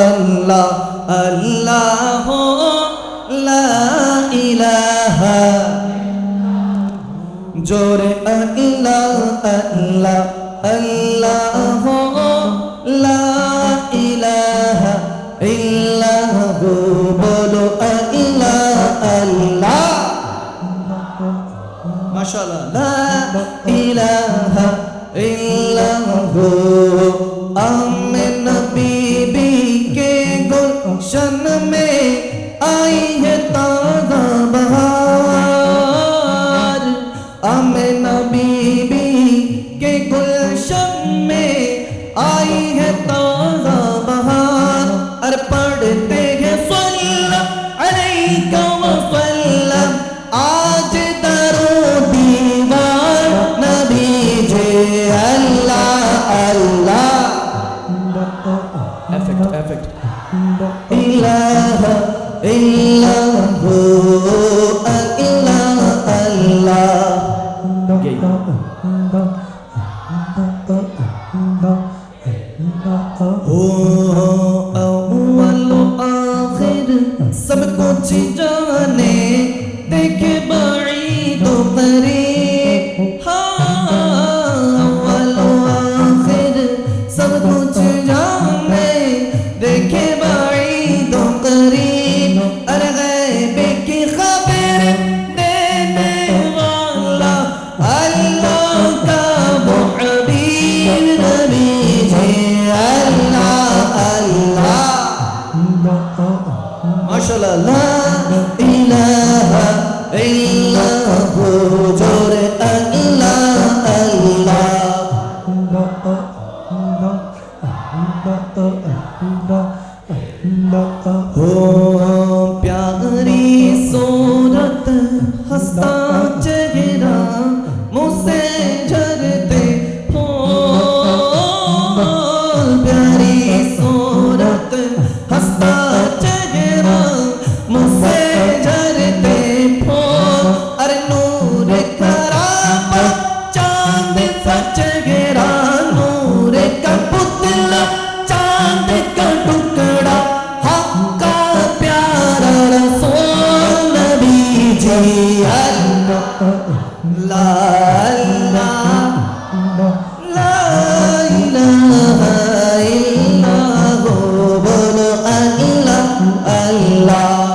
আল্লাহ আল্লাহ লা ইলাহা জোরে আল্লাহ আল্লাহ আল্লাহ লা ইলাহা ইল্লাহু বলো আল্লাহ আল্লাহ মাশাআল্লাহ লা ইলাহা ইল্লাহু आमिना बीबी के गुलशन में आई है ताज़ा बहार आमिना बीबी के गुलशन में आई है ताज़ा बहार और पढ़ते हैं सल्लल्लाहु अलैहि वसल्लम आज दरो दीवार नबी जे अल्लाह अल्लाह Effect. Ilaha illahu Allah. अव्वल आखिर सब कुछ जाने देखे बाईद करीब अव्वल आखिर सब कुछ जाने देखे बाईद करीब अरे गैब की खबर देने वाला अल्लाह का वो हबीब नबी जी अल्लाह अल्लाह माशाअल्लाह ला इलाहा इल्लल्लाहु जोरे अल्लाह अल्लाह हो प्यारी सूरत हंसता चेहरा मुझसे झरते हो प्यारी सूरत हंसता चेहरा मुझसे झरते हो अरे नूर करामा चांद सा चेहरा नूर का पुतला चांद का टुकड़ा हक का प्यारा रसूल नबी जी अल्लाह ला इलाहा इल्लल्लाहु बोलो अल्लाह अल्लाह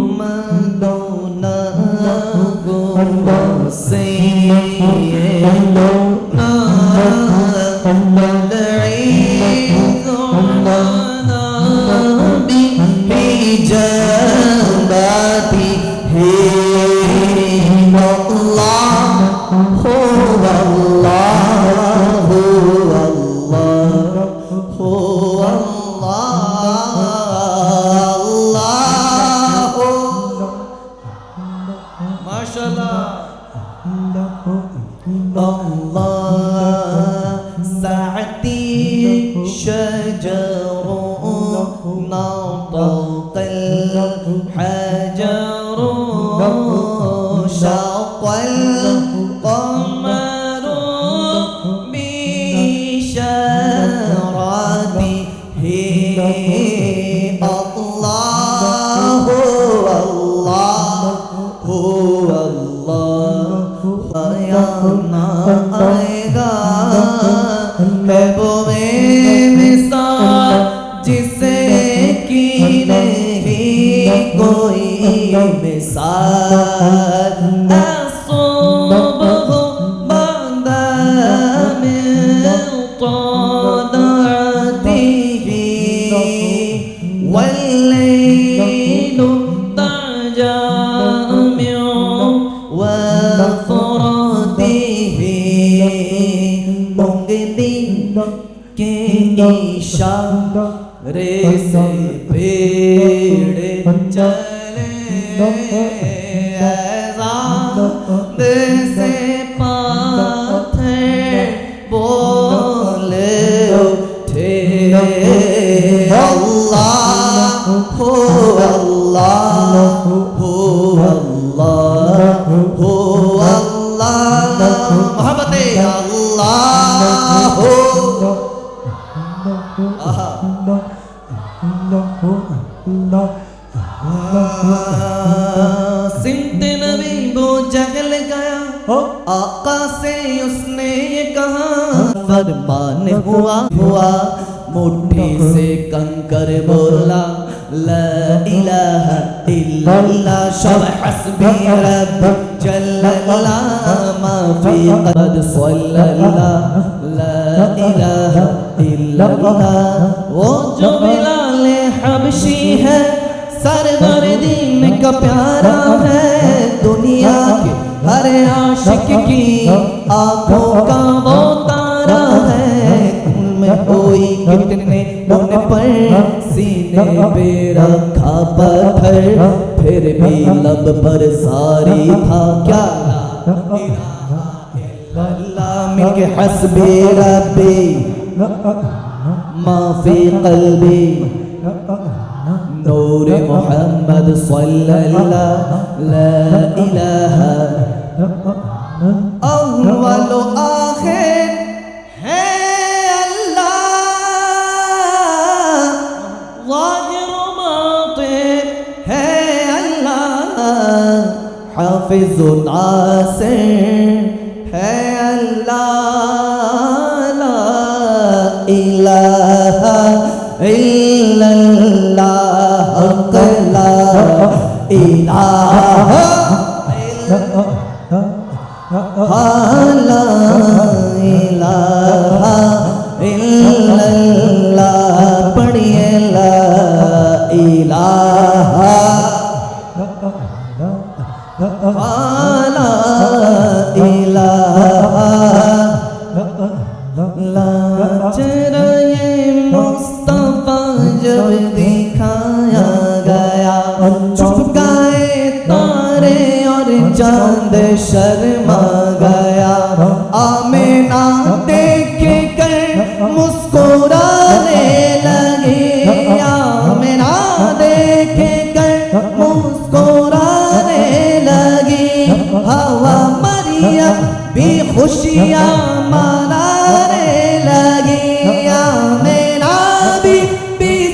मुहम्मदुना सैयदना मदईना बिजबाती हे अल्लाह हो अल्लाह हो अल्लाह हो अल्लाह माशाअल्लाह अल्लाह साअती शजरु नतक़ल हजरु शक़ल क़मरु बिशरतिही अल्लाह हो ना आएगा महबूबे मिसाल जिसे की नहीं कोई मिसाल असुबह बादा मिन तदाअतिही वल्लैल ताजा मिन वफ़रतिही उंगली के इशारे से पेड़ चले ऐज़ाद से पाथर बोले उठे अल्लाह हो अल्लाह हो अल्लाह हो জোরে আল্লাহ सिमते नबी वो जगल गया आका से उसने ये कहा फरमान हुआ मुट्ठी से कंकर बोला ला इलाहा इल्लल्लाह शब हस्बी रब्बी जल्लल्लाह मा फी क़द सल्लल्लाह ला इलाहा इल्लल्लाह वो जो बिलाल हबशी है सरवर दीन का प्यारा है दुनिया के हर आशिक की आंखों का वो तारा है उनमें कोई कितने उन पर सीने पे रखा पत्थर फिर भी लब पर सारी था क्या ला इलाहा इल्लल्लाह मिनके हस्बी रब्बी मा फी क़ल्बी नूर मोहम्मद सल्लल्लाहु ला इलाहा अव्वल आखिर है अल्लाह ज़ाहिर बातिन है अल्लाह हाफिज़ नासिर है अल्लाह ला इलाहा इल्लल्लाह ला इलाहा ला इलाहा इल्लल्लाह पढ़िए ला इलाहा ला इलाहा ला चेहरे मुस्तफा जब दिखाया गया चुप गए तारे और चांद शर्मा गया आमिना देख कर मुस्कुराने लगी आमिना देख कर मुस्कुराने लगी हवा मरियम भी खुशियाँ मनाने लगी आमिना भी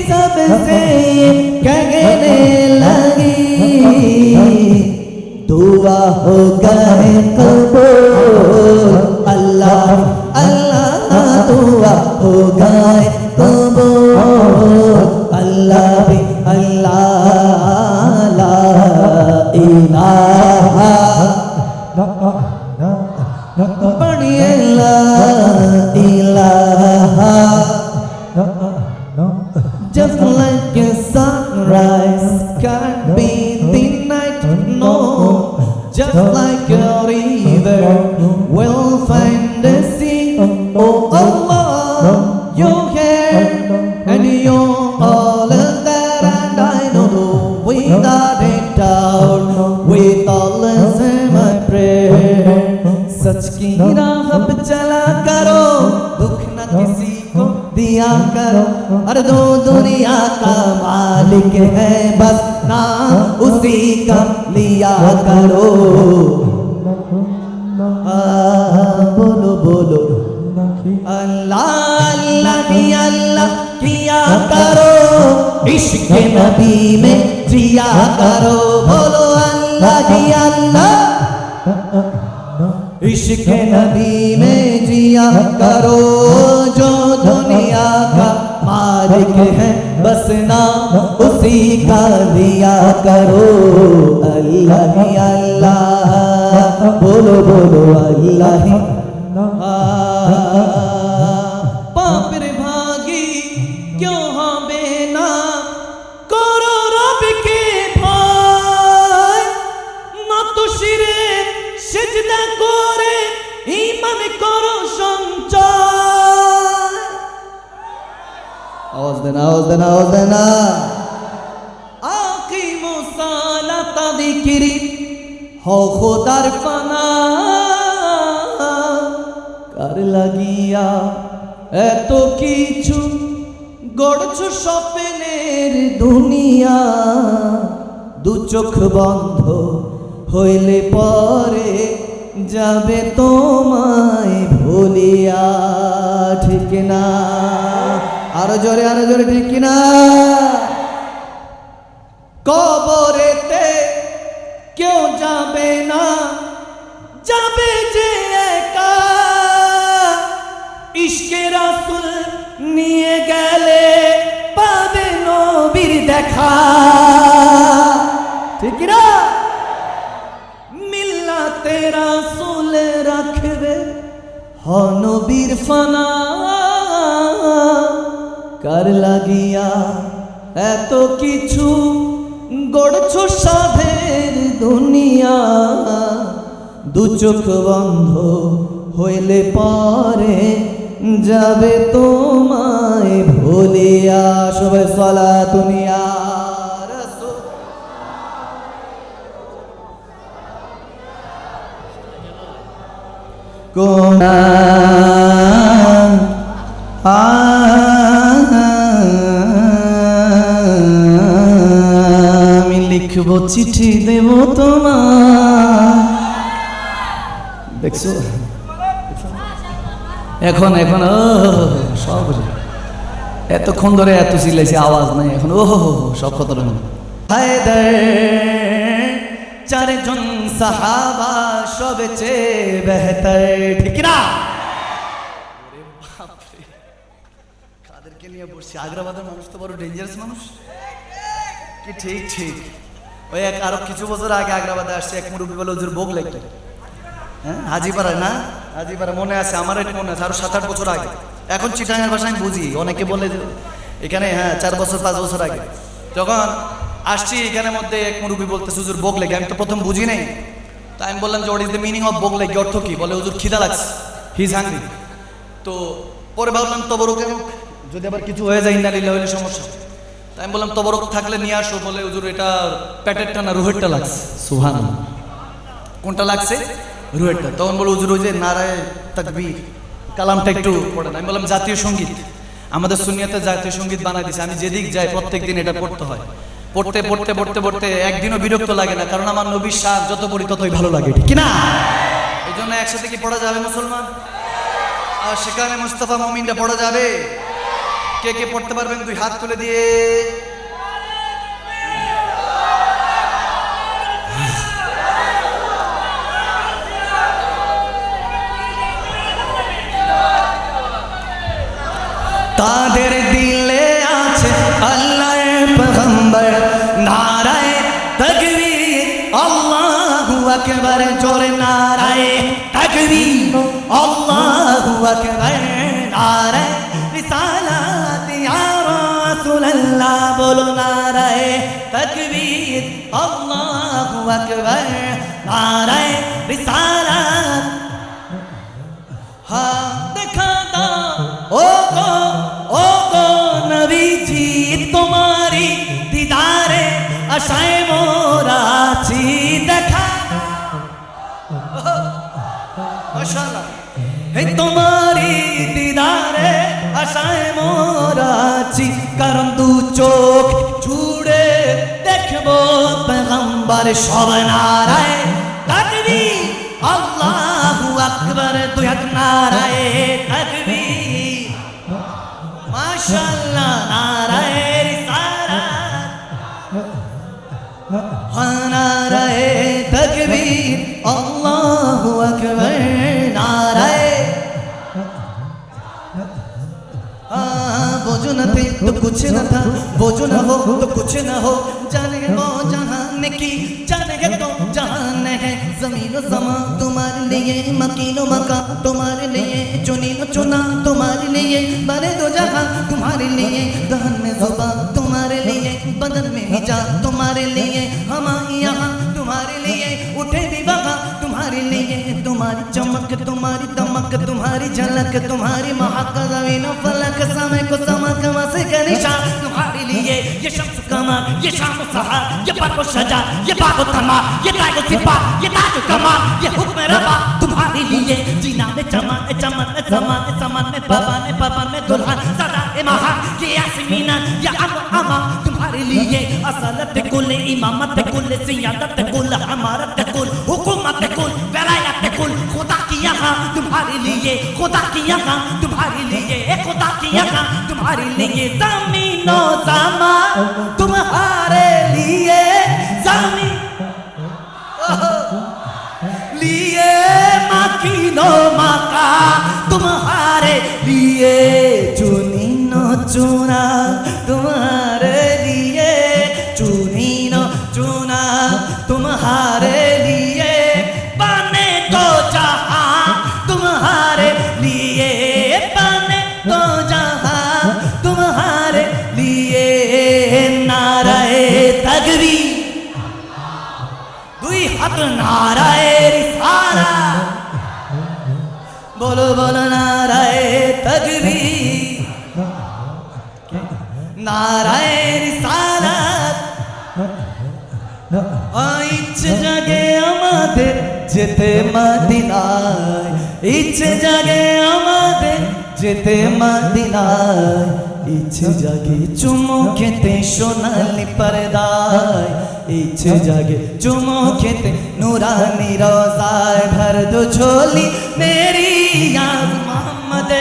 सबसे कहने लगी दुआ हो गए कबूल अल्लाह अल्लाह दुआ हो गए कबूल अल्लाह भी अल्लाह ला इलाहा पढ़िए ला इलाहा just like a sunrise can't be denied, no. Just like a river will find the sea. Oh Allah, you're here and you're all there, and I know without a doubt, with all is my prayer. सच की राह पे चला करो दुख न किसी को दिया करो और दो दुनिया का मालिक है बस नाम उसी का लिया करो बोलो बोलो अल्लाह अल्लाह किया करो इश्क नबी में जिया करो बोलो अल्लाह की अल्लाह इश्क नबी में जिया करो जो दुनिया का मालिक है बस नाम उसी का लिया करो अल्लाह ही अल्लाह बोलो बोलो अल्लाह ही पापिर भागी क्यों হবে না করো রব के भाई নত শিরে সিজদা করে ঈমান করো সঞ্চয় आवाज देना आकीमु सालाता जिक्री हो खुदार फाना कर লাগিয়া এত কিছু গড়ছো স্বপ্নের দুনিয়া দু চোখ বন্ধ হইলে পরে যাবে তোমায় ভুলিয়া, ঠিক না? আরো জোরে ঠিক না? কবরেতে কেউ যাবে না, যাবে যে একা, ইশকে রাসূল নিয়ে গেলে পাবে নবীর দেখা, ঠিক না? মিল্লাতে রাসূল রাখবে নবীর ফানা, কার লাগিয়া এত কিছু গড়ছো সাধের দুনিয়া, দু চোখ বন্ধ হইলে পরে যাবে তোমায় ভুলিয়া। সবাই সালাতুন ইয়া রাসূল। কোন আমি লিখবো চিঠি দেব তোমার। দেখছো এখন সব এতক্ষণ ধরে এত চিল্লাইছে, আওয়াজ নাই এখন। ও সব কত চারজন সাহাবা সবচেয়ে বেহতর, ঠিক না? কাদেরকে নিয়ে বসছি? আগ্রাবাদের মানুষ তো বড় ডেঞ্জারাস মানুষ কি? ঠিক ওই আরো কিছু বছর আগে আগ্রাবাদে আসছে এক মুরব্বী বলে হুজুর ভোগ লাগতো, হ্যাঁ হাজিপাড়ায় না? হাজিপাড়া মনে আছে, আমার এটা মনে আছে, আরো 7-8 বছর আগে। এখন চিটাঙ্গের ভাষা আমি বুঝি, অনেকে বলে এখানে, হ্যাঁ 4 বছর 5 বছর আগে যখন আসছি এখানের মধ্যে এক মুরব্বী বলতেছে হুজুর ভোগ লেগে। আমি তো প্রথম বুঝি নাই, তাই আমি বললাম যে what is the meaning of ভোগ লেগে, অর্থ কি? বলে হুজুর খিদা লাগছে, হি ইজ হাংরি। তো পরে ভাবলাম তবরক, যদি আবার কিছু হয়ে যায় ইন্না লিল্লাহি হইলে সমস্যা। তাই আমি বললাম তবরক থাকলে নিয়ে আসো। বলে হুজুর এটা পেটেরটা না রুহেরটা লাগছে। সুবহানাল্লাহ, কোনটা লাগছে? রুহেরটা। তখন বলে হুজুর ওই যে নারায়ে তাকবীর কালামটা একটু পড়েন। আমি বললাম জাতীয় সঙ্গীত, আমাদের সুন্নিয়াতে জাতীয় সঙ্গীত বানাই দিছে, আমি যেদিক যাই প্রত্যেক দিন এটা পড়তে হয়। পড়তে একদিনও বিরক্ত লাগে না, কারণ আমার নবীর শান যত পড়ি ততই ভালো লাগে, ঠিক না? এই জন্য একসাথে কি পড়া যাবে মুসলমান? আর সেখানে মুস্তাফা মুমিনটা পড়া যাবে? কে কে পড়তে পারবেন 2 হাত তুলে দিয়ে? তাদের দিলে আছে আল্লাহর পয়গম্বর, নারায়ে তাকবীর আল্লাহু আকবার, জোরে নারায়ে তাকবীর আল্লাহু আকবার, নারায়ে রিসালাত ইয়া রাসূলুল্লাহ, বলো নারায়ে তাকবীর আল্লাহু আকবার, নারায়ে রিসালাত। হ্যাঁ দেখা দাও ও গো নবীজি, তোমারি দিদারে আশায় মোরা আছি, দেখা মাশাআল্লাহ, হে তোমারি দিদারে আশায় মোরা আছি, কারণ 2 চোখ জুড়ে দেখবো পয়গম্বর। সব নারায়ে তাকবীর আল্লাহু আকবার, 2 হাত নারায়ে তাকবীর মাশাআল্লাহ, নারায়ে রিসালাত, নারায়ে তাকবীর আল্লাহু আকবার, নারায়ে। बोझो न थे तो कुछ न था, बोझो न हो तो कुछ न हो, जाने वो जहान की जाने तो जहान है, ज़मीन व ज़मान तुम्हारे लिए, मकीन व मकान तुम्हारे लिए, चुनी व चुना तुम्हारे लिए, बने दो जहां तुम्हारे लिए, दहन में ज़ुबान तुम्हारे लिए, बदन में हिजाब तुम्हारे लिए, हम यहाँ तुम्हारे लिए, उठे भी वहाँ तुम्हारे लिए, तुम्हारी चमक तुम्हारी दमक तुम्हारी झलक तुम्हारी महक, ज़मीन व फलक समय को समक मसे का निशान तुम्हारे लिए, ये शम्स कमर ये शाम सहार, ये बाको सजा ये बाको तमा, ये ताको सिपा ये ताको कमाल, ये हुक्म रबा तुम्हारे लिए, जीना में चमन चमन में समान समान में पवन में दुल्हन सदा ए महान, ये यास्मीना ये अमा तुम्हारे लिए, असलत कुल इमामत कुल सियादत कुल हमारत कुल हुकूमत कुल वलायत कुल महफूल खुदा की यहाँ तुम्हारे लिए, खुदा की यहाँ तुम्हारे लिए, खुदा की यहाँ तुम्हारे लिए, ज़मीनो ज़मा तुम्हारे लिए, ज़मीन लिए, मकीनो मका तुम्हारे लिए, चुनीनो चुना तुम्हारे लिए, चुनीनो चुना तुम्हारे लिए, बने तो जहां तुम्हारे लिए, बने तो जहां तुम्हारे लिए, नाराए तकबीर, दुई हाथ नाराए रिसाला, बोलो बोलो नाराए तकबीर, नाराए रिसालात, ইচ্ছে জাগে আমাদের যেতে মদিনায়, ইচ্ছে জাগে আমাদের যেতে মদিনায়, ইচ্ছে জাগে চুমু খেতে সোনালি পর্দায়, ইচ্ছে জাগে চুমু খেতে নুরানি রোজায়, ভর দো ঝোলি মেরি याद मोहम्मद,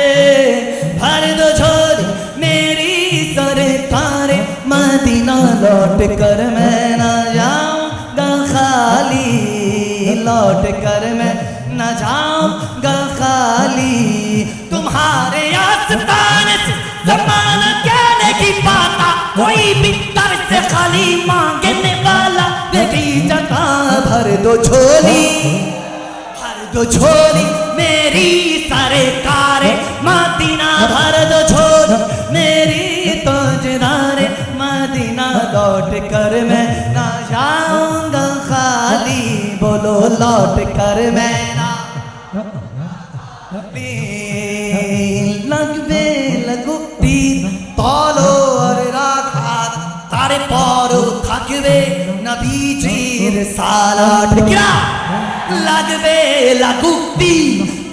भर दो झोली मेरी सरकार, मदीना लौट कर मैं न जाऊंगा खाली, लौट कर मैं न जाऊंगा खाली, तुम्हारे आस्ताने से ज़माना क्या नहीं पाता, कोई भी दर से खाली मांगने वाला नहीं जाता, भर दो झोली, भर दो झोली मेरी सरकार, मदीना भर दो झोली मेरी ताजदारे, मदीना लौट कर मैं ना जाऊंगा खाली, बोलो लौट कर मैं ना लगबे लगुक्ति তলোয়ার রাখাত, তারে পরও থাকবে নবীজির সালাত, কিরা লাগবে লাগুক্তি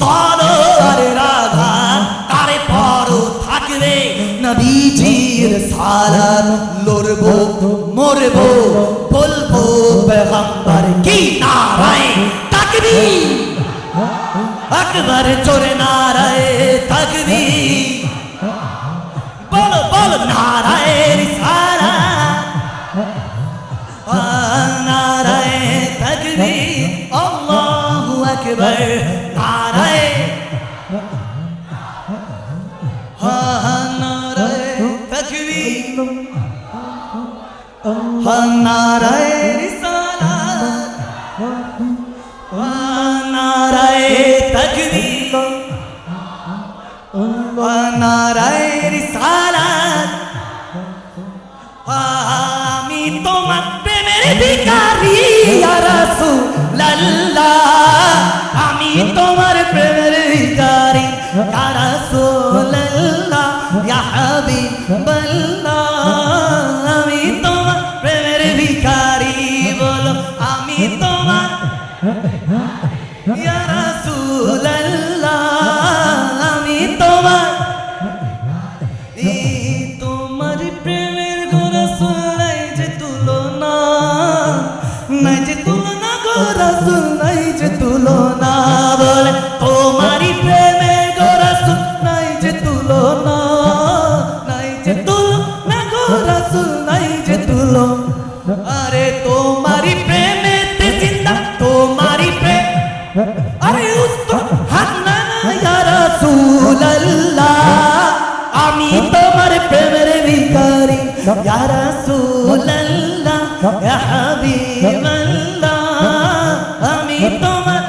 তলোয়ার রাখাত, তারে পরও থাকবে নবীজির সালাত, লড়বো মরবো বলবো পেগম্বর কি নারায়ে তাকবীর, আকবার জোরে নারায়ে তাকবীর, बोलो बोलो नाराए रिसालात, नाराए तकबीर, अल्लाहु अकबर, नाराए नाराए तकबीर, नाराए रिसालात, नाराए तकबीर, नाराए रिसालात, আমি তোমার প্রেমের ভিখারি ইয়া রাসূলুল্লাহ, আমি তোমার প্রেমের ভিখারি ইয়া রাসূলুল্লাহ, ইয়া হাবিবাল্লাহ, আমি তোমার প্রেমের ভিখারি, বলো আমি তোমার ইয়া রাসূলুল্লাহ, আমি তোমার, তোমার প্রেমের গো রাসূল নাই যে তুলনা, নাই যে তুলনা গো রাসূল নাই যে তুলনা, বলে তোমারই প্রেমের গো রাসূল নাই যে তুলনা, নাই যে তুলনা গো রাসূল নাই যে তুলনা, আরে তোমারই প্রেমেতে জিন্দা তোমারই প্রেম, আরে উস্তো হাত না ইয়া রাসূলুল্লাহ, আমি তোমার প্রেমের ভিখারি ইয়া রাসূলুল্লাহ, ইয়া হাবিবাল্লাহ, আমি তোমার,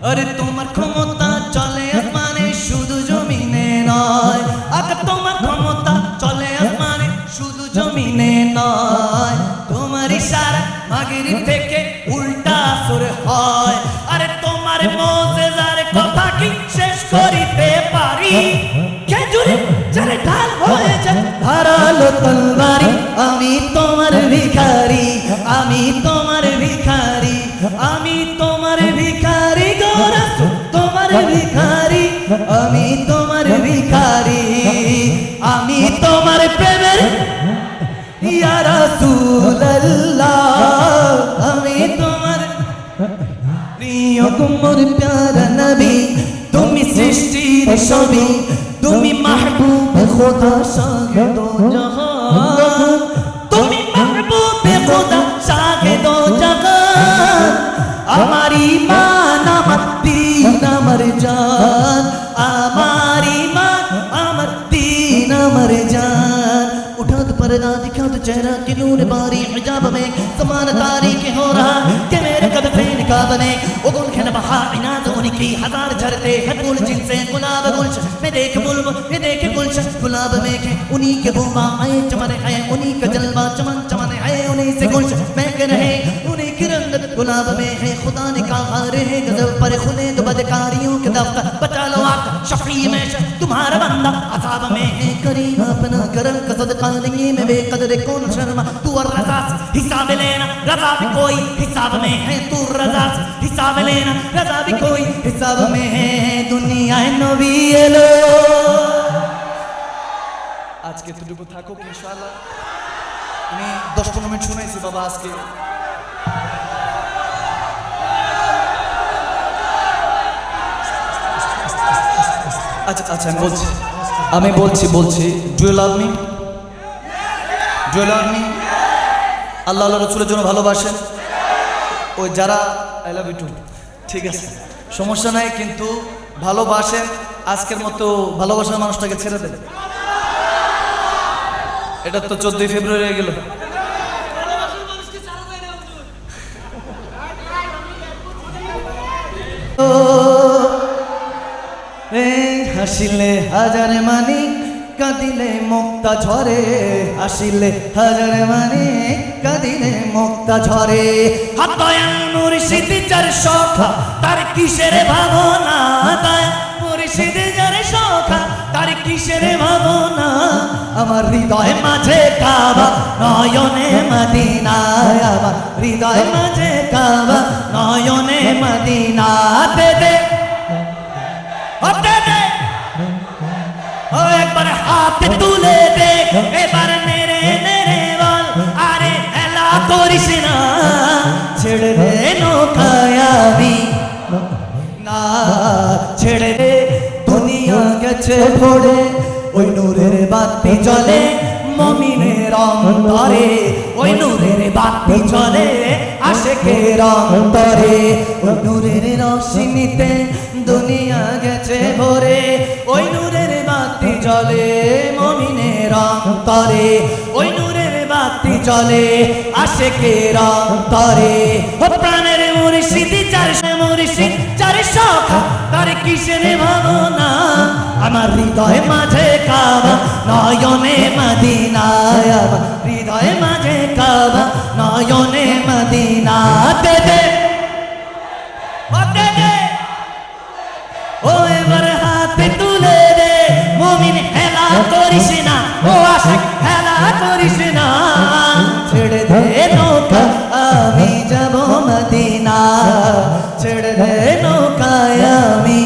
আরে তোমার ক্ষমতা চলে আসমানে শুধু জমিনে নয়, আগে তোমার ক্ষমতা চলে আসমানে শুধু জমিনে নয়, তোমার ইশারা মাগরিব থেকে উল্টা আসর হয়, আরে তোমার মুজিজার কথা কি শেষ করিতে পারি, খেজুরে যারে ঢাল হয়ে যায় ধারালো তলবারি, আমি তোমার ভিখারি, আমি তোমার ভিখারি, আমি তোমার ভিখারি গো রাসূল, তোমার ভিখারি, আমি তোমার ভিখারি, আমি তোমার প্রেমের ইয়া রাসূলুল্লাহ, আমি তোমার প্রিয় কুমুর প্যারা নবী তুমি সৃষ্টির ছবি তুমি মাহবুব খোদা শাহে দো জাহান তুমি মাহবুব খোদা শাহে দো জাহান আমার ঈমান আমার দীন আমার জান আমার ঈমান আমার दीन अमर जान उठा तो पर्दा दिखा तो चेहरा कि नूर बारी हिजाब में समान तारीख हो रहा कि मेरे कद पे निकाब में वो गुल खन बहा इनाद उनकी हजार झरते हैं फूल जिनसे गुलाब गुलशन मैं देख गुलशन गुलाब में के उन्हीं के गुमा आए चमन है उन्हीं का जलवा चमन चमन है उन्हीं से गुलशन मैं कह रहे उन्हीं की रंगत गुलाब में है खुदा ने कहा रहे गजब पर खुले तो बदकारियों के दफ्तर बचा लो आप शफी में तुम्हारा बंदा असाब में है करीम अपना करम का सदका नहीं मैं बेकदर कौन शर्मा तू और रजा से हिसाब लेना रजा भी कोई हिसाब में है तू रजा से हिसाब लेना रजा भी कोई हिसाब में है दुनिया नबी एलो आज के तुडुकु থাকুক ইনশাআল্লাহ আমি 10-15 মিনিট শুনাইছি বাবা আজকে আচ্ছা আচ্ছা আমি বলছি ডু ইউ লাভ মি আল্লাহ আল্লাহ রাসূলের জন্য ভালোবাসেন ওই যারা আই লাভ ইউ টু ঠিক আছে সমস্যা নাই কিন্তু ভালোবাসেন আজকের মতো ভালোবাসার মানুষটাকে ছেড়ে দেন এটা তো 14 ফেব্রুয়ারি হয়ে গেল হাসিলে হাজারে মানি কাঁদিলে মুক্তা ঝরে হাসিলে হাজারে মানি কাঁদিলে মুক্তা ঝরে দয়াল মুর্শিদ যার সখা তার কিসের ভাবনা দয়াল মুর্শিদ যার সখা তার কিসের ভাবনা আমার হৃদয় মাঝে কাবা নয়নে মদিনা আমার হৃদয় মাঝে কাবা নয়নে মদিনা দে দে ও একবার হাত তুলে দেখ এবার নেড়ে নেড়ে বল আরে হেলা করিস না ছেড়ে দে নৌকায়াবি না ছেড়ে দে দুনিয়া গেছে ভরে ওই নূরের বাতি জ্বলে মুমিনের অন্তরে ওই নূরের বাতি জ্বলে আশিকের অন্তরে ওই নূরের রোশনীতে দুনিয়া গেছে ভরে ওই নূরের বাতি জ্বলে মুমিনের অন্তরে ওই নূরের বাতি জ্বলে আশিকের অন্তরে ও প্রাণের মুর্শিদ যার সখা তার কিসের ভাবনা আমার হৃদয় মাঝে কাবা নয়নে মদিনা আমার হৃদয় মাঝে কাবা নয়নে মদিনা দে দে ও এবার হাত তুলে দে মুমিন হেলা করিস না ও আশিক হেলা করিস না ছেড়ে দে নৌকা আমি যাব মদিনা ছেড়ে দে নৌকায় আমি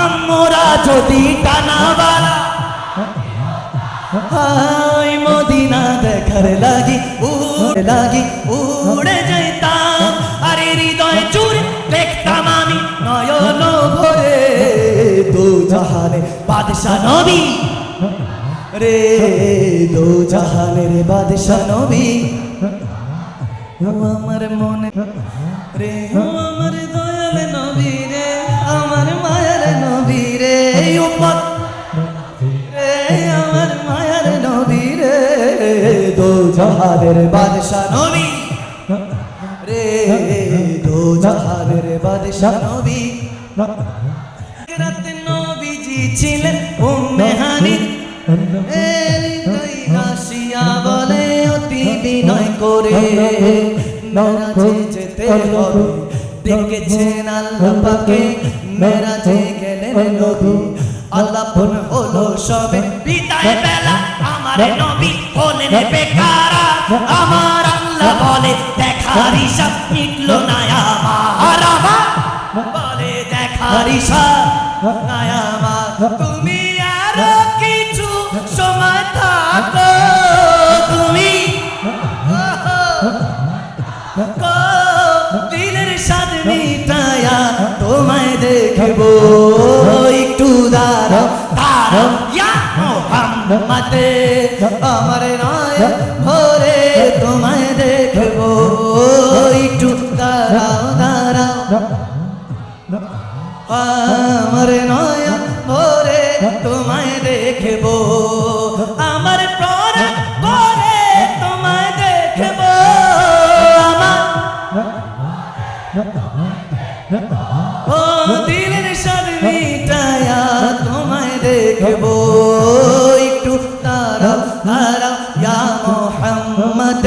আমরা যদি টানাবালা হাই মদিনা দেখার লাগি উড়ে যাইতাম আরে হৃদয় জুড়ে দেখতাম আমি নয়ন ভরে দু জাহানের বাদশা নবী রে দু জাহানের বাদশা নবী আমার মনে রে আমার দয়াল নবী রে আমার মায়ের নবী রে উম্মত রে আমার মায়ের নবী রে দু জাহানের বাদশা নবী রে দু জাহানের বাদশা নবী রাতে নবীজি ছিলেন উম্মে হানি হাসিয়া বলে অতি বিনয় করে মেরাজে যেতে হবে দেখেছেন আল্লাহ পাকে মেরাজে গেলেন নবী আল্লাপন হলো সবে বিদায় বেলা আমার নবী হলেন বেকারা আমার আল্লাহ বলে দেখার হিসাব মিটলো না আমার বলে দেখার হিসাব না আমার তুমি আরো কিছু সময় থাকো তুমি দিলে দেখবো একটু দাঁড়াও দাঁড়াও ইয়া মোহাম্মদ আমার নয়ন ভরে তোমায় দেখবো একটু দাঁড়াও দাঁড়াও আমার নয়ন ভরে তোমায় দেখবো আমার প্রাণ ভরে তোমায় দেখবো আমার ও দিলের স্বাদ মিটায়া তোমায় দেখবো একটু দাঁড়াও দাঁড়াও ইয়া মোহাম্মদ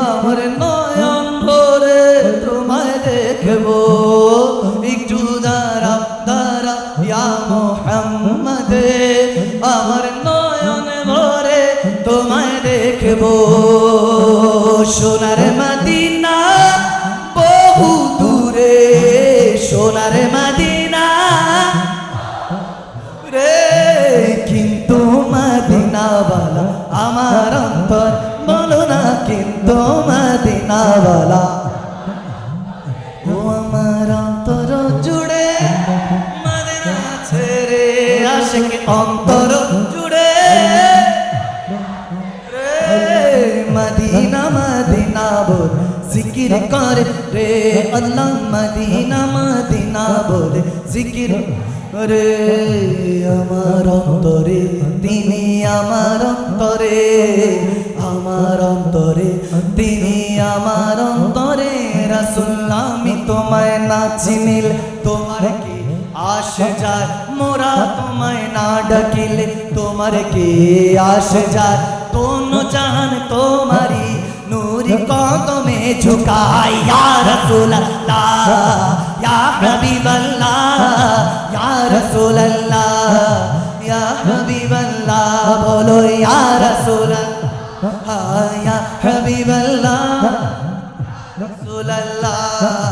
আমার নয়ন ভরে তোমায় দেখবো একটু দাঁড়াও দাঁড়াও ইয়া মোহাম্মদ আমার নয়ন ভরে তোমায় দেখবো সোনার মদিনা বহু দূরে সোনার মদিনা রে কিন্তু মদিনাওয়ালা আমার অন্তর বলো না কিন্তু মদিনাওয়ালা ও আমার অন্তর জুড়ে মদিনা ছেড়ে আশিক অন্তর জুড়ে মদিনা মদিনা বল জিকির করে রে আল্লাহ মদিনা মদিনা বলে জিকির করে আমার অন্তরে তিনি আমার অন্তরে তিনি আমার অন্তরে রাসূল আমি তোমায় না চিনিল তোমার কি আসে যায় মোরা তোমায় না ডাকিলে তোমার কি আসে যায় दोनों जहान तुम्हारी नूरी कदमे झुकाए या रसूल अल्लाह या हबीब अल्लाह या रसूल अल्लाह या हबीब अल्लाह बोलो या रसूल अल्लाह या हबीब अल्लाह रसूल अल्लाह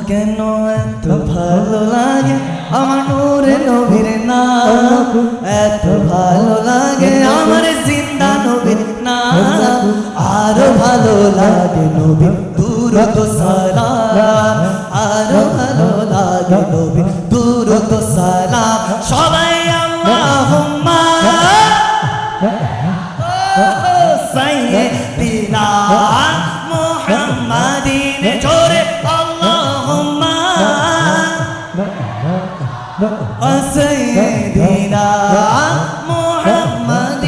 কেন এত ভালো লাগে আমার নূরে নবীর নাম এত ভালো লাগে আমার জিন্দা নবীর নাম আরো ভালো লাগে নবীর দুরূদ সালাম আরো ভালো লাগে নবীর দুরূদ সালাম সবাই আল্লাহুম্মা সাইয়্যিদিনা মুহাম্মাদিন জোরে سيدنا محمد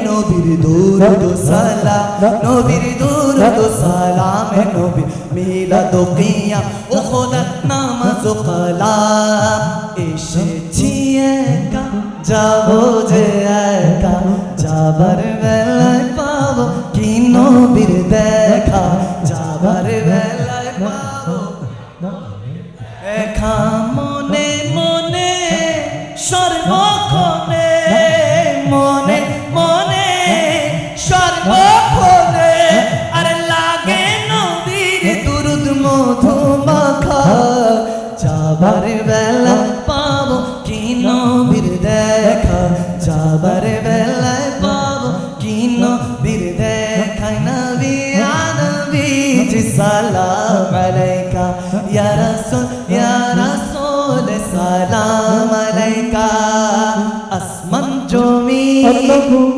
নবীর দুরূদ সালাম নবীর দুরূদ সালাম নবী মিলাদ কিয়াম ও খোদার নামাজ ও কালাম এসেছি একা যাবো যে একা যাবার বেলায় পাবো কি নবীর দেখা যাবার বেলায় পাবো একা মনে মনে সর্বক্ষণে মনে মনে সর্বক্ষণে আর লাগে নবীর দুরূদ মধু মাখা যাবার বেলা পাবো কি নবীর দেখা যাবার বেলায় পাবো কি নবীর দেখা নবী নবী জি সালাম আলাইকা ইয়া রাসূল সালাম আলাইকা আসমান জমিন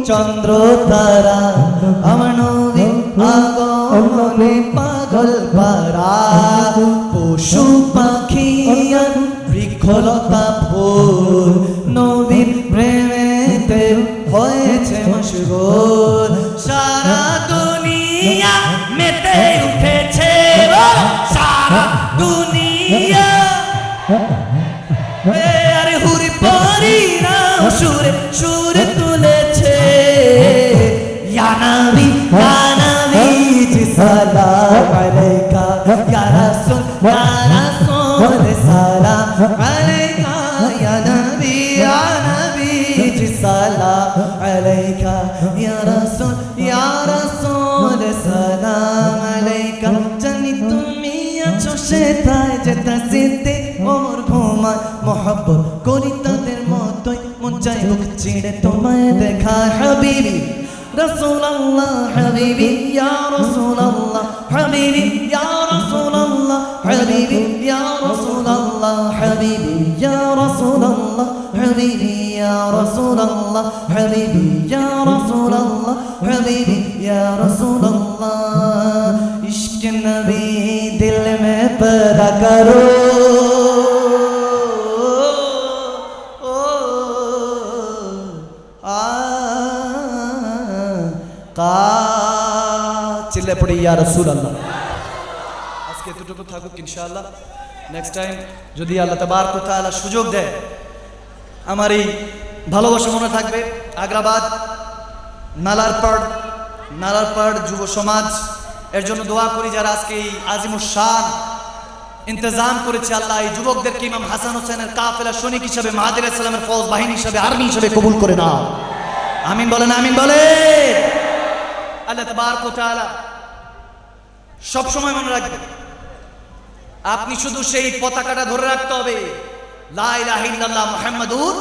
চন্দ্র তারা আমার নবী আগমনে পাগল পারা পশু পাখি আর বৃক্ষলতা ফুল নবীর প্রেমেতে হয়েছে মশগুল সারা দুনিয়া মেতে উঠেছে সারা দুনিয়া আরে হুরি পারিরা সুরে সুরে তুলেছে ইয়া নবী জি সালাম আলাইকা ইয়া রাসূল সালাম আলাইকা ইয়া নবী জি সালাম আলাইকা ইয়া রাসূল সালাম আলাইকা জানি তুমি আছো সেটাই যেটা জিতে ওর ঘুমায় মোহাব্বত করি তাদের মতোই মন চাই বুক ছিঁড়ে তোমায় দেখা হাবিবি রাসূলুল্লাহ হাবিবি ইয়া রাসূলুল্লাহ হাবিবি ইয়া রাসূলুল্লাহ حبيبي يا رسول الله حبيبي يا رسول الله حبيبي يا رسول الله حبيبي يا رسول الله حبيبي يا رسول الله इश्क नबी दिल में पैदा करो চিল্লে পড়ি ইয়া রাসূলুল্লাহ আজকে এতটুকু থাকুক ইনশাআল্লাহ নেক্সট টাইম যদি আল্লাহ তাবারক ওয়া তাআলা সুযোগ দেয় আমার এই ভালোবাসা মনে থাকবে আগ্রাবাদ নালারপাড় যুব সমাজ এর জন্য দোয়া করি যারা আজকে এই আজিমুস শান ইন্তজাম করেছে আল্লাহ এই যুবকদেরকে ইমাম হাসান হোসেনের কাফেলা সৈনিক হিসেবে মাহাদির আলাইহিস সালামের ফৌজ বাহিনী হিসেবে আর্মি হিসেবে কবুল করে নাও আমিন বলেন আমিন বলেন আল্লাহ তাবারক ওয়া তাআলা সব সময় মনে রাখবেন আপনি শুধু সেই পতাকাটা ধরে রাখতে হবে লা ইলাহা ইল্লাল্লাহ মুহাম্মাদুর